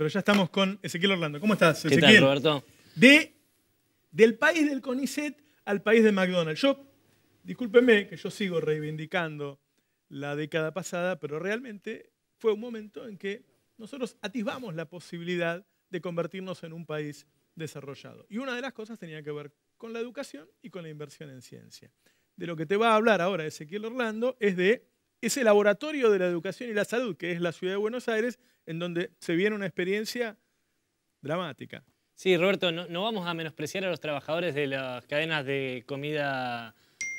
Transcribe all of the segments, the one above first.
pero ya estamos con Ezequiel Orlando. ¿Cómo estás, ¿Qué Ezequiel? tal, Roberto? Del país del CONICET al país de McDonald's. Discúlpeme que yo sigo reivindicando la década pasada, pero realmente fue un momento en que nosotros atisbamos la posibilidad de convertirnos en un país desarrollado. Y una de las cosas tenía que ver con la educación y con la inversión en ciencia. De lo que te va a hablar ahora Ezequiel Orlando es de ese laboratorio de la educación y la salud, que es la ciudad de Buenos Aires, en donde se viene una experiencia dramática. Sí, Roberto, no vamos a menospreciar a los trabajadores de las cadenas de comida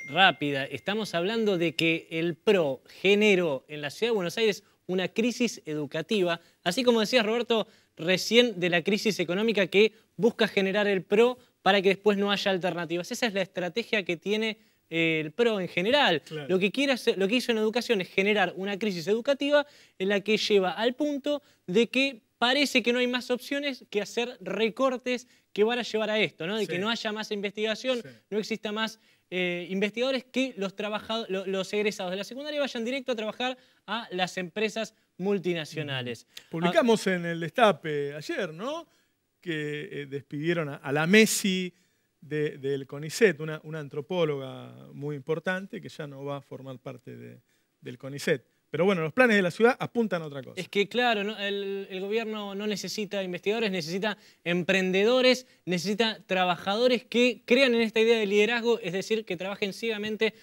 rápida. Estamos hablando de que el PRO generó en la ciudad de Buenos Aires una crisis educativa, así como decías, Roberto, recién de la crisis económica que busca generar el PRO para que después no haya alternativas. Esa es la estrategia que tiene el PRO en general. Claro. Lo que hizo en educación es generar una crisis educativa en la que lleva al punto de que parece que no hay más opciones que hacer recortes que van a llevar a esto, ¿no? De que no haya más investigación, no exista más investigadores, que los egresados de la secundaria vayan directo a trabajar a las empresas multinacionales. Publicamos en el Destape ayer, ¿no?, que despidieron a la Messi del CONICET, una antropóloga muy importante que ya no va a formar parte del CONICET. Pero bueno, los planes de la ciudad apuntan a otra cosa. Es que claro, ¿no? El gobierno no necesita investigadores, necesita emprendedores, necesita trabajadores que crean en esta idea de liderazgo, es decir, que trabajen ciegamente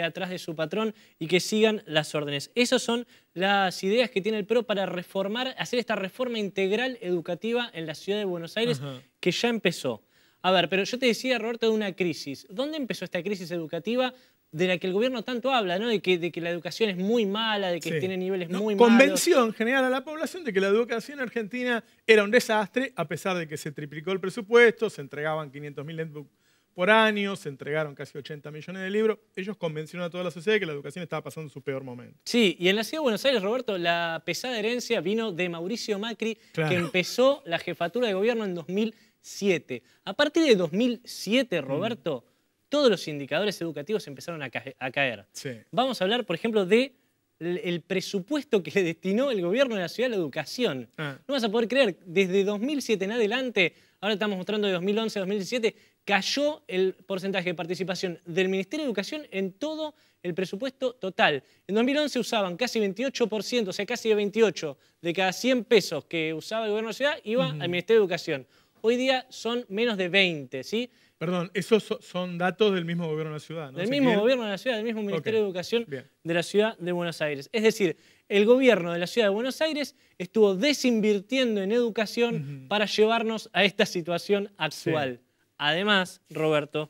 atrás de su patrón y que sigan las órdenes. Esas son las ideas que tiene el PRO para reformar, hacer esta reforma integral educativa en la ciudad de Buenos Aires, que ya empezó. A ver, pero yo te decía, Roberto, de una crisis. ¿Dónde empezó esta crisis educativa de la que el gobierno tanto habla, ¿no? de que la educación es muy mala, de que tiene niveles muy malos? Convención general a la población de que la educación argentina era un desastre, a pesar de que se triplicó el presupuesto, se entregaban 500.000 netbooks por año, se entregaron casi 80 millones de libros. Ellos convencieron a toda la sociedad de que la educación estaba pasando su peor momento. Sí, y en la ciudad de Buenos Aires, Roberto, la pesada herencia vino de Mauricio Macri, que empezó la jefatura de gobierno en 2007. A partir de 2007, Roberto, todos los indicadores educativos empezaron a caer. Vamos a hablar, por ejemplo, del presupuesto que le destinó el gobierno de la ciudad a la educación. No vas a poder creer, desde 2007 en adelante, ahora estamos mostrando de 2011 a 2017, cayó el porcentaje de participación del Ministerio de Educación en todo el presupuesto total. En 2011 usaban casi 28%, o sea, casi de 28 de cada 100 pesos que usaba el gobierno de la ciudad, iba al Ministerio de Educación. Hoy día son menos de 20, ¿sí? Perdón, esos son datos del mismo gobierno de la ciudad, ¿no? Del mismo gobierno de la ciudad, del mismo Ministerio de Educación de la ciudad de Buenos Aires. Es decir, el gobierno de la ciudad de Buenos Aires estuvo desinvirtiendo en educación para llevarnos a esta situación actual. Además, Roberto,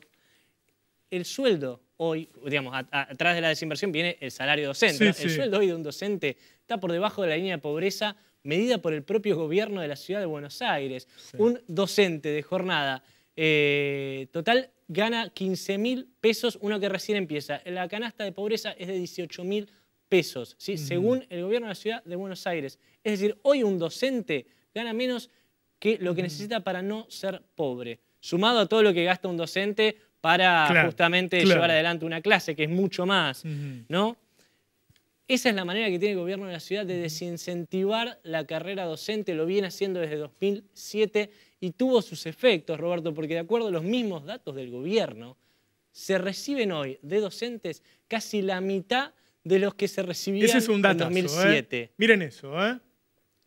el sueldo hoy, digamos, atrás de la desinversión viene el salario docente. El sueldo hoy de un docente está por debajo de la línea de pobreza medida por el propio gobierno de la ciudad de Buenos Aires. Un docente de jornada total gana 15.000 pesos, uno que recién empieza. La canasta de pobreza es de 18.000 pesos, ¿sí? Según el gobierno de la ciudad de Buenos Aires. Es decir, hoy un docente gana menos que lo que necesita para no ser pobre, sumado a todo lo que gasta un docente para justamente llevar adelante una clase, que es mucho más, ¿no? Esa es la manera que tiene el gobierno de la ciudad de desincentivar la carrera docente, lo viene haciendo desde 2007 y tuvo sus efectos, Roberto, porque de acuerdo a los mismos datos del gobierno, se reciben hoy de docentes casi la mitad de los que se recibían en 2007. Miren eso, ¿eh?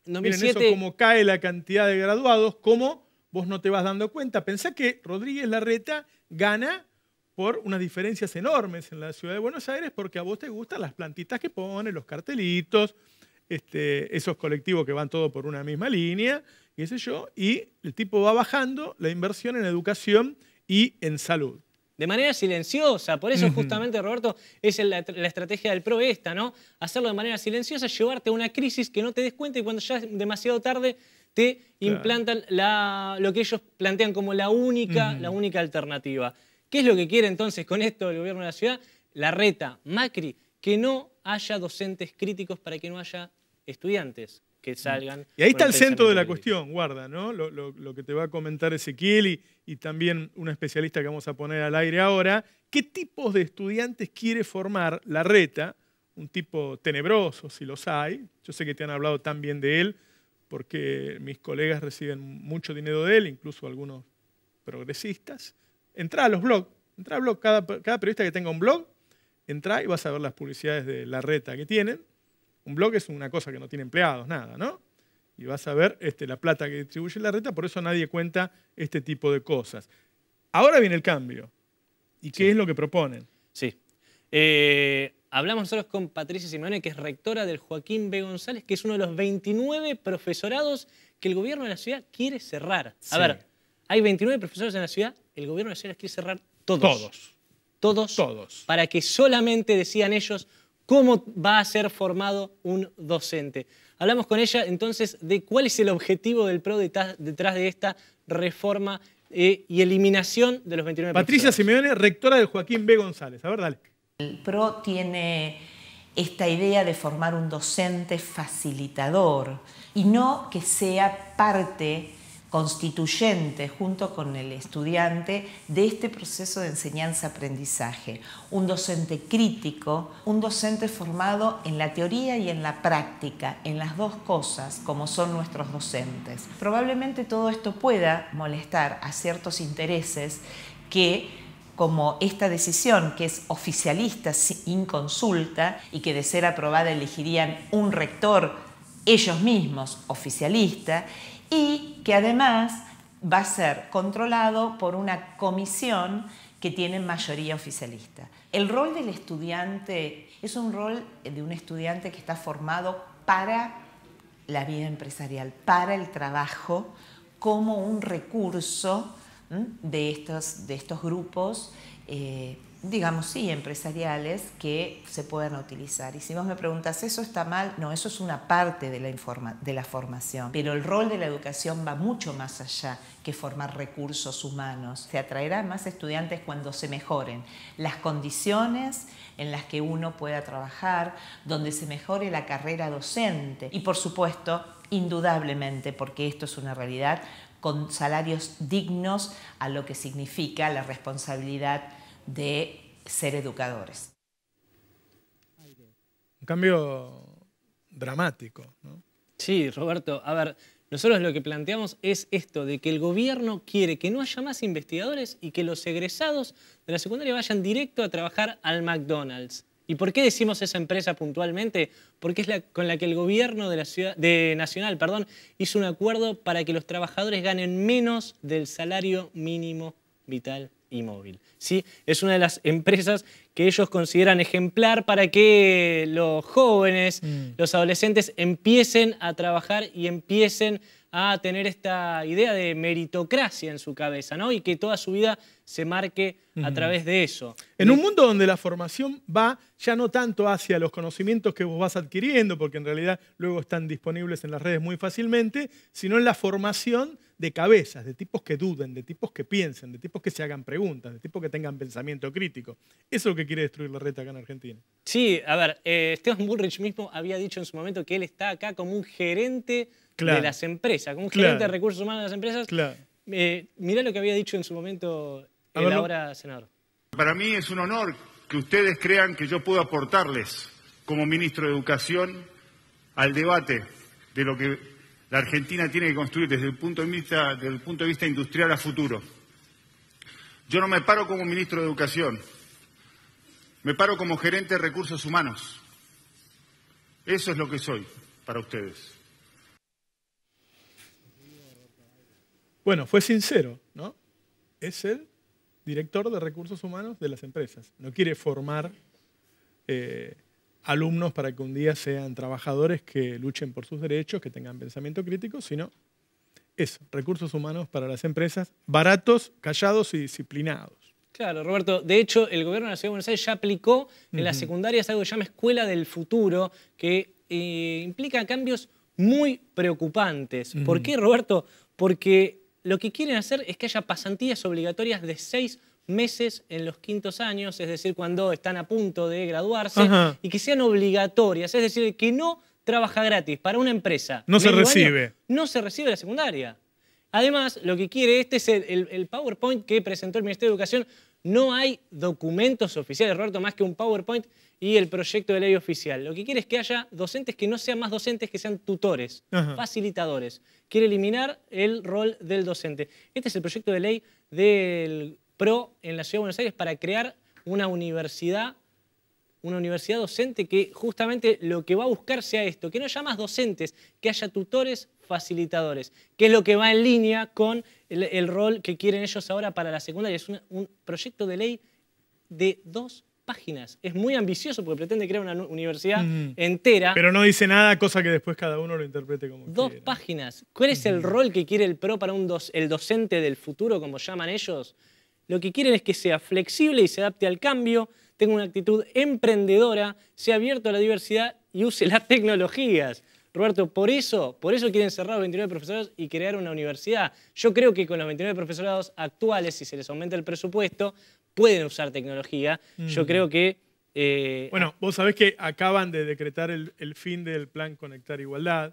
En 2007, miren eso, cómo cae la cantidad de graduados, cómo vos no te vas dando cuenta. Pensá que Rodríguez Larreta gana por unas diferencias enormes en la ciudad de Buenos Aires porque a vos te gustan las plantitas que ponen, los cartelitos, esos colectivos que van todos por una misma línea, qué sé yo, y el tipo va bajando la inversión en educación y en salud. De manera silenciosa, por eso justamente, Roberto, es la estrategia del PRO esta, ¿no? Hacerlo de manera silenciosa, llevarte a una crisis que no te des cuenta y cuando ya es demasiado tarde te implantan lo que ellos plantean como la única alternativa. ¿Qué es lo que quiere entonces con esto el gobierno de la ciudad? Larreta, Macri, que no haya docentes críticos para que no haya estudiantes que salgan. Y ahí está el centro de la cuestión, guarda, ¿no? Lo que te va a comentar Ezequiel y también una especialista que vamos a poner al aire ahora. ¿Qué tipos de estudiantes quiere formar Larreta? Un tipo tenebroso, si los hay. Yo sé que te han hablado tan bien de él, porque mis colegas reciben mucho dinero de él, incluso algunos progresistas. Entrá a los blogs, cada periodista que tenga un blog, entrá y vas a ver las publicidades de Larreta que tienen. Un blog es una cosa que no tiene empleados, nada, ¿no? Y vas a ver la plata que distribuye Larreta, por eso nadie cuenta este tipo de cosas. Ahora viene el cambio. ¿Y qué es lo que proponen? Sí. Hablamos nosotros con Patricia Simeone, que es rectora del Joaquín B. González, que es uno de los 29 profesorados que el gobierno de la ciudad quiere cerrar. A ver, hay 29 profesores en la ciudad, el gobierno de la ciudad los quiere cerrar todos. Todos. Para que solamente decidan ellos cómo va a ser formado un docente. Hablamos con ella entonces de cuál es el objetivo del PRO detrás de esta reforma y eliminación de los 29 Patricia Simeone, rectora del Joaquín B. González. A ver, dale. El PRO tiene esta idea de formar un docente facilitador y no que sea parte constituyente junto con el estudiante de este proceso de enseñanza-aprendizaje. Un docente crítico, un docente formado en la teoría y en la práctica, en las dos cosas, como son nuestros docentes. Probablemente todo esto pueda molestar a ciertos intereses que, como esta decisión que es oficialista sin consulta y que de ser aprobada elegirían un rector ellos mismos oficialista, y que además va a ser controlado por una comisión que tiene mayoría oficialista. El rol del estudiante es un rol de un estudiante que está formado para la vida empresarial, para el trabajo, como un recurso de estos grupos, digamos, sí, empresariales que se puedan utilizar. Y si vos me preguntas, ¿eso está mal? No, eso es una parte de la formación. Pero el rol de la educación va mucho más allá que formar recursos humanos. Se atraerá más estudiantes cuando se mejoren las condiciones en las que uno pueda trabajar, donde se mejore la carrera docente. Y por supuesto, indudablemente, porque esto es una realidad, con salarios dignos a lo que significa la responsabilidad de ser educadores. Un cambio dramático, ¿no? Sí, Roberto. A ver, nosotros lo que planteamos es esto, de que el gobierno quiere que no haya más investigadores y que los egresados de la secundaria vayan directo a trabajar al McDonald's. ¿Y por qué decimos esa empresa puntualmente? Porque es con la que el gobierno nacional hizo un acuerdo para que los trabajadores ganen menos del salario mínimo vital y móvil. ¿Sí? Es una de las empresas que ellos consideran ejemplar para que los jóvenes, los adolescentes empiecen a trabajar y empiecen a tener esta idea de meritocracia en su cabeza, ¿no? Y que toda su vida se marque a través de eso. En un mundo donde la formación va ya no tanto hacia los conocimientos que vos vas adquiriendo, porque en realidad luego están disponibles en las redes muy fácilmente, sino en la formación de cabezas, de tipos que duden, de tipos que piensen, de tipos que se hagan preguntas, de tipos que tengan pensamiento crítico. Eso es lo que quiere destruir Larreta acá en Argentina. Sí, a ver, Esteban Bullrich mismo había dicho en su momento que él está acá como un gerente de las empresas, como un gerente de recursos humanos de las empresas. Mirá lo que había dicho en su momento el ahora senador. Para mí es un honor que ustedes crean que yo puedo aportarles como ministro de Educación al debate de lo que la Argentina tiene que construir desde el punto de vista industrial a futuro. Yo no me paro como ministro de Educación, me paro como gerente de recursos humanos. Eso es lo que soy para ustedes. Bueno, fue sincero, ¿no? Es el director de recursos humanos de las empresas. No quiere formar alumnos para que un día sean trabajadores que luchen por sus derechos, que tengan pensamiento crítico, sino eso, recursos humanos para las empresas, baratos, callados y disciplinados. Claro, Roberto. De hecho, el gobierno de la Ciudad de Buenos Aires ya aplicó en la secundaria algo que se llama Escuela del Futuro, que implica cambios muy preocupantes. ¿Por qué, Roberto? Porque lo que quieren hacer es que haya pasantías obligatorias de 6 meses en los quintos años, es decir, cuando están a punto de graduarse, y que sean obligatorias, es decir, que no trabaja gratis para una empresa. No se recibe. No se recibe la secundaria. Además, lo que quiere, este es el PowerPoint que presentó el Ministerio de Educación, no hay documentos oficiales, Roberto, más que un PowerPoint y el proyecto de ley oficial. Lo que quiere es que haya docentes que no sean más docentes, que sean tutores, facilitadores. Quiere eliminar el rol del docente. Este es el proyecto de ley del PRO en la Ciudad de Buenos Aires para crear una universidad docente que justamente lo que va a buscar sea esto, que no haya más docentes, que haya tutores facilitadores, que es lo que va en línea con el rol que quieren ellos ahora para la secundaria. Es un proyecto de ley de 2 páginas. Es muy ambicioso porque pretende crear una universidad entera. Pero no dice nada, cosa que después cada uno lo interprete como quiera. 2 páginas. ¿Cuál es el rol que quiere el PRO para el docente del futuro, como llaman ellos? Lo que quieren es que sea flexible y se adapte al cambio, tenga una actitud emprendedora, sea abierto a la diversidad y use las tecnologías. Roberto, por eso quieren cerrar los 29 profesorados y crear una universidad. Yo creo que con los 29 profesorados actuales, si se les aumenta el presupuesto, pueden usar tecnología. Yo creo que... bueno, vos sabés que acaban de decretar el fin del plan Conectar Igualdad.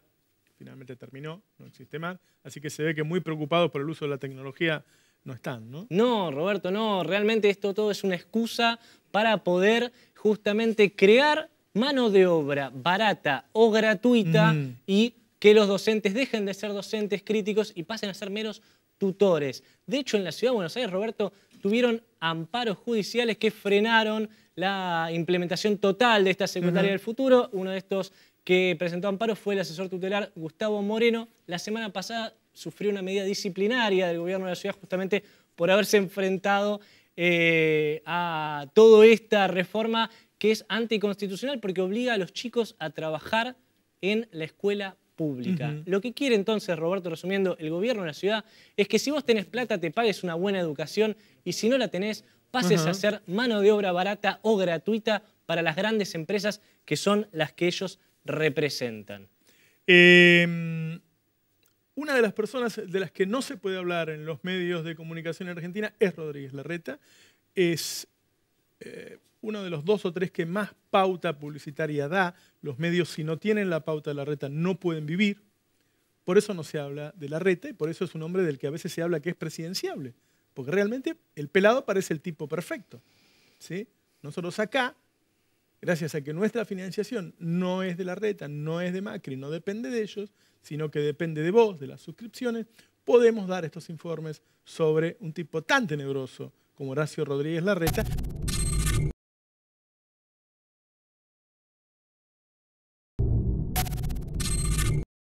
Finalmente terminó, no existe más. Así que se ve que muy preocupados por el uso de la tecnología no están, ¿no? No, Roberto, no. Realmente esto todo es una excusa para poder justamente crear mano de obra barata o gratuita y que los docentes dejen de ser docentes críticos y pasen a ser meros tutores. De hecho, en la Ciudad de Buenos Aires, Roberto, tuvieron amparos judiciales que frenaron la implementación total de esta secretaria del futuro. Uno de estos que presentó amparos fue el asesor tutelar Gustavo Moreno. La semana pasada sufrió una medida disciplinaria del gobierno de la ciudad justamente por haberse enfrentado a toda esta reforma que es anticonstitucional porque obliga a los chicos a trabajar en la escuela pública. Lo que quiere entonces, Roberto, resumiendo, el gobierno de la ciudad es que si vos tenés plata te pagues una buena educación y si no la tenés pases a ser mano de obra barata o gratuita para las grandes empresas que son las que ellos representan. Una de las personas de las que no se puede hablar en los medios de comunicación en Argentina es Rodríguez Larreta. Es uno de los 2 o 3 que más pauta publicitaria da. Los medios, si no tienen la pauta de Larreta, no pueden vivir. Por eso no se habla de Larreta y por eso es un hombre del que a veces se habla que es presidenciable. Porque realmente el pelado parece el tipo perfecto, ¿sí? Nosotros acá, gracias a que nuestra financiación no es de Larreta, no es de Macri, no depende de ellos, sino que depende de vos, de las suscripciones, podemos dar estos informes sobre un tipo tan tenebroso como Horacio Rodríguez Larreta.